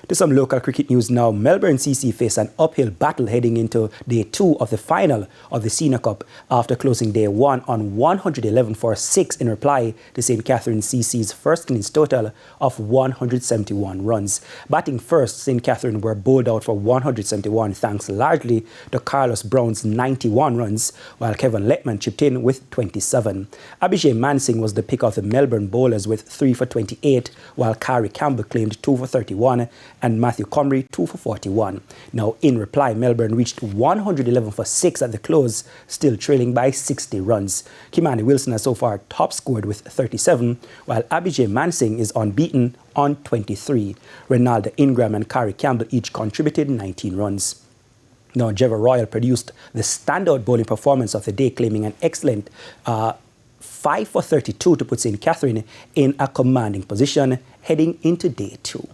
To some local cricket news now, Melbourne CC face an uphill battle heading into day 2 of the final of the Senior Cup after closing day 1 on 111 for 6 in reply to St. Catherine's CC's first innings total of 171 runs. Batting first, St. Catherine were bowled out for 171 thanks largely to Carlos Brown's 91 runs, while Kevin Lettman chipped in with 27. Abhijay Mansingh was the pick of the Melbourne bowlers with 3 for 28, while Kari Campbell claimed 2 for 31 and Matthew Comrie 2 for 41. Now, in reply, Melbourne reached 111 for 6 at the close, still trailing by 60 runs. Kimani Wilson has so far top scored with 37, while Abhijay Mansingh is unbeaten on 23. Renaldo Ingram and Kari Campbell each contributed 19 runs. Now, Jeva Royal produced the standout bowling performance of the day, claiming an excellent 5 for 32 to put St. Catherine in a commanding position heading into day 2.